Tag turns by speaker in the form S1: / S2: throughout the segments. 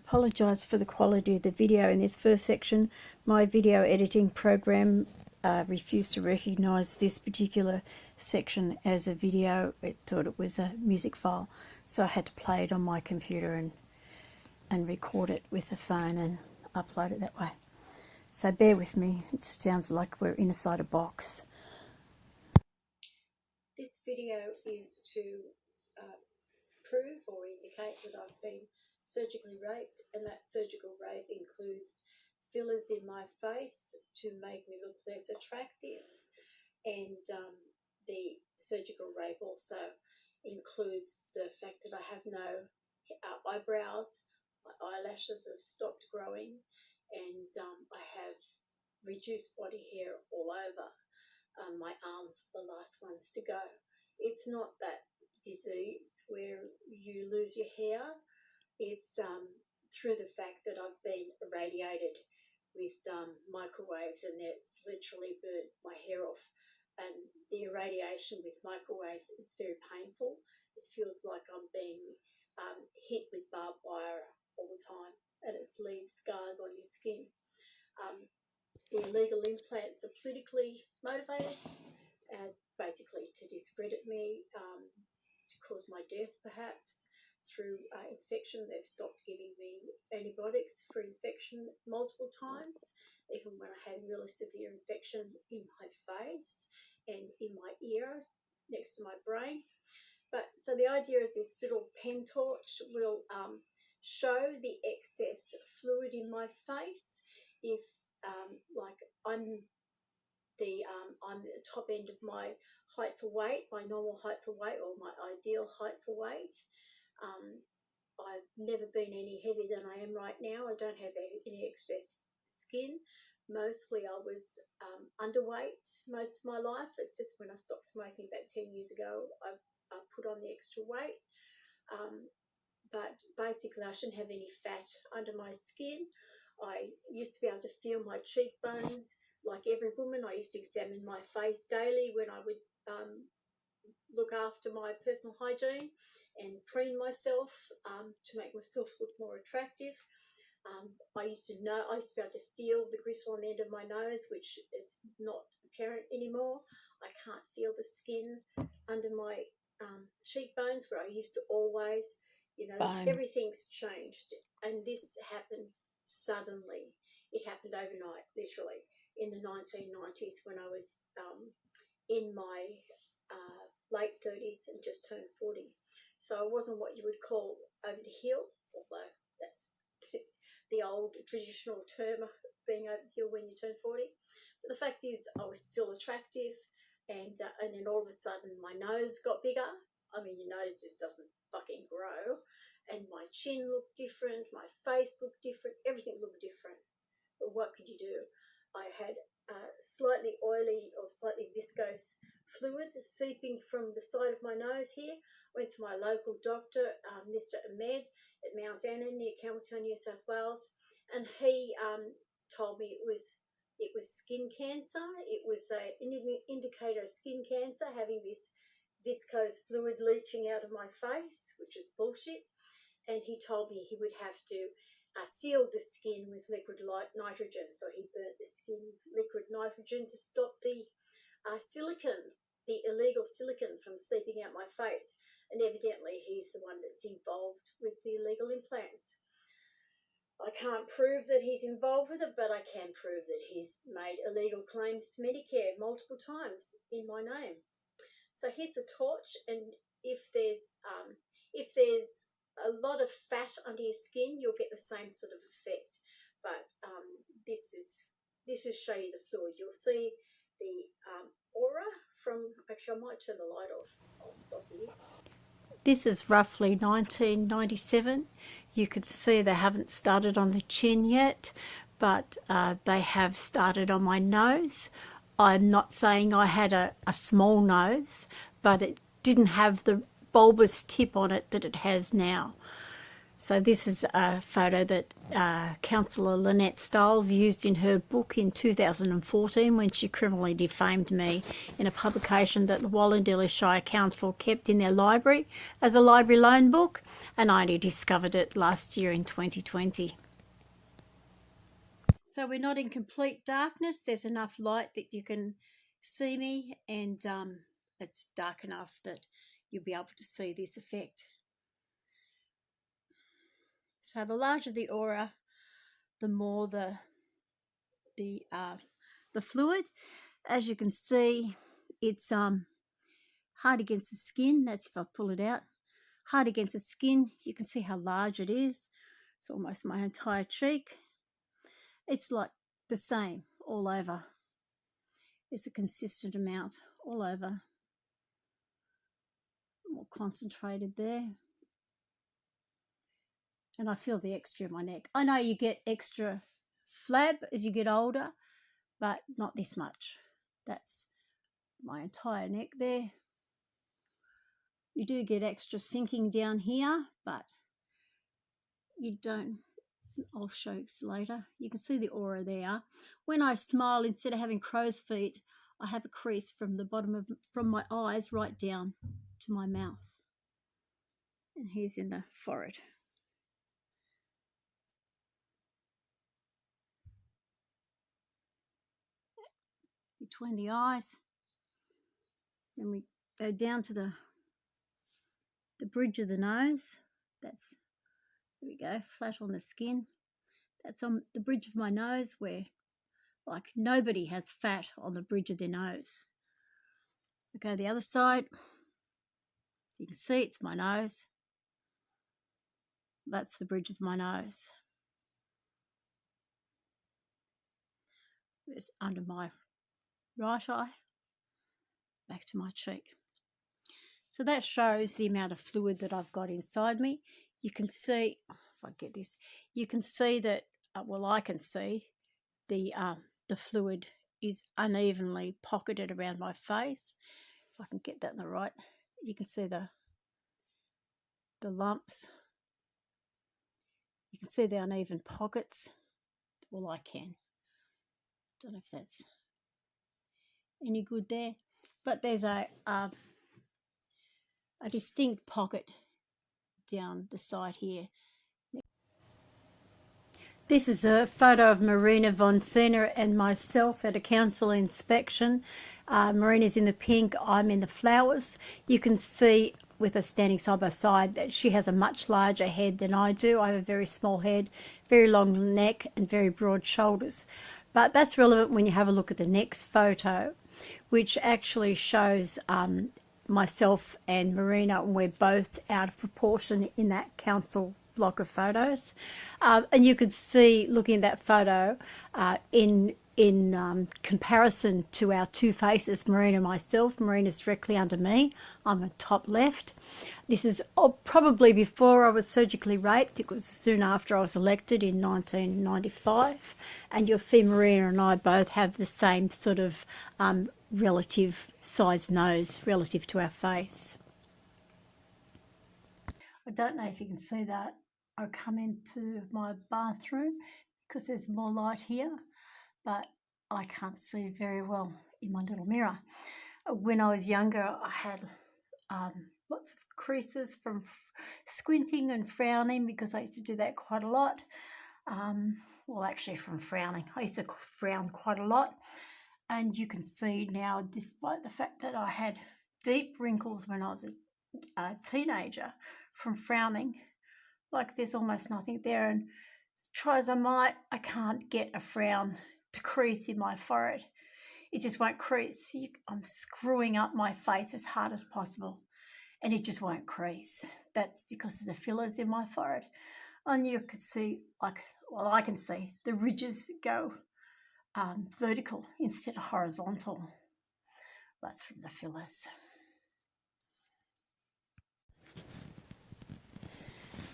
S1: apologise for the quality of the video in this first section. My video editing program refused to recognise this particular section as a video. It thought it was a music file, so I had to play it on my computer and record it with the phone and upload it that way. So bear with me, it sounds like we're inside a box. This video is to prove or indicate that I've been surgically raped, and that surgical rape includes fillers in my face to make me look less attractive, and the surgical rape also includes the fact that I have no eyebrows, my eyelashes have stopped growing, and I have reduced body hair all over. My arms are the last ones to go. It's not that disease where you lose your hair. It's through the fact that I've been irradiated with microwaves, and it's literally burnt my hair off. And the irradiation with microwaves is very painful. It feels like I'm being hit with barbed wire all the time, and it leaves scars on your skin. The illegal implants are politically motivated, basically to discredit me, to cause my death perhaps through infection. They've stopped giving me antibiotics for infection multiple times, even when I had really severe infection in my face and in my ear next to my brain. But so the idea is this little pen torch will show the excess fluid in my face. If like I'm the top end of my height for weight, my normal height for weight, or my ideal height for weight. I've never been any heavier than I am right now. I don't have any excess skin. Mostly I was underweight most of my life. It's just when I stopped smoking about 10 years ago, I put on the extra weight. But basically I shouldn't have any fat under my skin. I used to be able to feel my cheekbones. Like every woman, I used to examine my face daily when I would look after my personal hygiene and preen myself to make myself look more attractive. I used to be able to feel the gristle on the end of my nose, which is not apparent anymore. I can't feel the skin under my cheekbones where I used to always. Everything's changed, and this happened suddenly. It happened overnight, literally, in the 1990s when I was in my late 30s and just turned 40. So I wasn't what you would call over the hill, although that's the old traditional term of being over the hill when you turn 40. But the fact is I was still attractive, and then all of a sudden my nose got bigger. I mean, your nose just doesn't fucking grow. And my chin looked different, my face looked different, everything looked different. But what could you do? I had slightly oily or slightly viscose fluid seeping from the side of my nose here. Went to my local doctor, Mr. Ahmed, at Mount Anna near Campbelltown, New South Wales, and he told me it was skin cancer. It was an indicator of skin cancer, having this viscose fluid leaching out of my face, which was bullshit. And he told me he would have to seal the skin with liquid nitrogen. So he burnt the skin with liquid nitrogen to stop the silicon, the illegal silicon, from seeping out my face. And evidently he's the one that's involved with the illegal implants. I can't prove that he's involved with it, but I can prove that he's made illegal claims to Medicare multiple times in my name. So here's the torch, and if there's a lot of fat under your skin, you'll get the same sort of effect. But this will show you the fluid. You'll see the aura from. Actually, I might turn the light off. I'll stop here. This is roughly 1997. You could see they haven't started on the chin yet, but they have started on my nose. I'm not saying I had a small nose, but it didn't have the bulbous tip on it that it has now.
S2: So this is a photo that Councillor Lynette Stiles used in her book in 2014 when she criminally defamed me in a publication that the Wallandilla Shire Council kept in their library as a library loan book, and I only discovered it last year in 2020. So we're not in complete darkness. There's enough light that you can see me, and it's dark enough that you'll be able to see this effect. So the larger the aura, the more the fluid. As you can see, it's hard against the skin. That's if I pull it out. Hard against the skin. You can see how large it is. It's almost my entire cheek. It's like the same all over. It's a consistent amount all over. More concentrated there. And I feel the extra in my neck. I know you get extra flab as you get older, but not this much. That's my entire neck there. You do get extra sinking down here, but you don't. I'll show you later. You can see the aura there. When I smile, instead of having crow's feet, I have a crease from the bottom from my eyes right down to my mouth. And here's in the forehead. Between the eyes. Then we go down to the bridge of the nose. That's, there we go, flat on the skin. That's on the bridge of my nose, where like nobody has fat on the bridge of their nose. Okay, the other side. You can see it's my nose. That's the bridge of my nose. It's under my right eye, back to my cheek. So that shows the amount of fluid that I've got inside me. You can see, if I get this, you can see that, well, I can see the fluid is unevenly pocketed around my face. If I can get that in the right, you can see the lumps. You can see the uneven pockets. Well, I can. Don't know if that's any good there, but there's a distinct pocket down the side here. This is a photo of Marina von Sena and myself at a council inspection. Marina's in the pink, I'm in the flowers. You can see with us standing side by side that she has a much larger head than I do. I have a very small head, very long neck and very broad shoulders. But that's relevant when you have a look at the next photo, which actually shows myself and Marina, and we're both out of proportion in that council block of photos. And you could see, looking at that photo, in comparison to our two faces, Marina and myself. Marina's directly under me. I'm at top left. This is probably before I was surgically raped. It was soon after I was elected in 1995. And you'll see Marina and I both have the same sort of relative size nose relative to our face. I don't know if you can see that. I come into my bathroom because there's more light here, but I can't see very well in my little mirror. When I was younger, I had lots of creases from squinting and frowning, because I used to do that quite a lot. Well, actually from frowning. I used to frown quite a lot. And you can see now, despite the fact that I had deep wrinkles when I was a teenager from frowning, like there's almost nothing there. And try as I might, I can't get a frown to crease in my forehead. It just won't crease. I'm screwing up my face as hard as possible, and it just won't crease. That's because of the fillers in my forehead. And you can see, like, well, I can see the ridges go vertical instead of horizontal. That's from the fillers.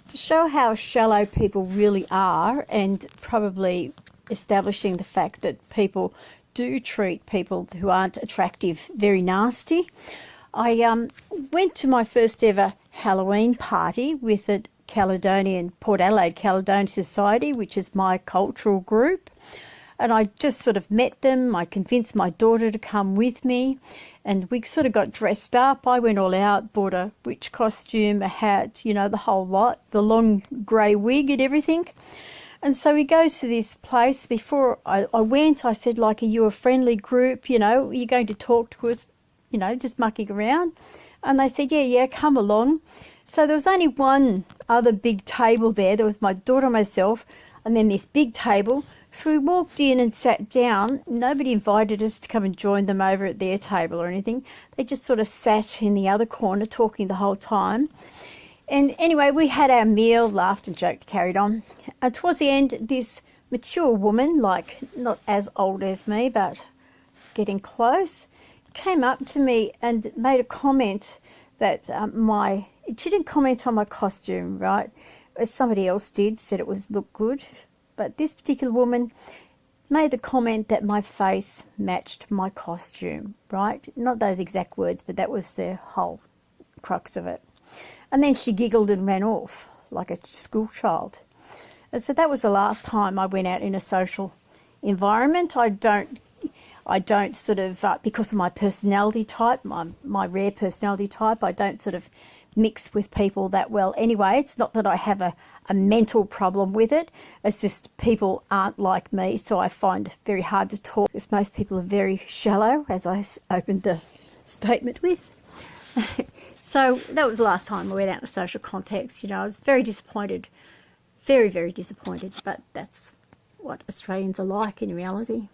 S2: To show how shallow people really are, and probably establishing the fact that people do treat people who aren't attractive very nasty, I went to my first ever Halloween party with a Caledonian, Port Adelaide Caledonian Society, which is my cultural group. And I just sort of met them. I convinced my daughter to come with me, and we sort of got dressed up. I went all out, bought a witch costume, a hat, you know, the whole lot, the long grey wig and everything. And so we go to this place. Before I went, I said, like, are you a friendly group? You know, are you going to talk to us, you know, just mucking around? And they said, yeah, come along. So there was only one other big table there. There was my daughter and myself, and then this big table. So we walked in and sat down. Nobody invited us to come and join them over at their table or anything. They just sort of sat in the other corner talking the whole time. And anyway, we had our meal, laughed and joked, carried on. And towards the end, this mature woman, like not as old as me, but getting close, came up to me and made a comment that she didn't comment on my costume, right? Somebody else did, said it looked good. But this particular woman made the comment that my face matched my costume, right? Not those exact words, but that was the whole crux of it. And then she giggled and ran off like a school child. And so that was the last time I went out in a social environment. I don't sort of, because of my personality type, my rare personality type, I don't sort of mix with people that well anyway. It's not that I have a mental problem with it. It's just people aren't like me, so I find it very hard to talk because most people are very shallow, as I opened the statement with. So that was the last time I went out in a social context. You know, I was very disappointed, very, very disappointed, but that's what Australians are like in reality.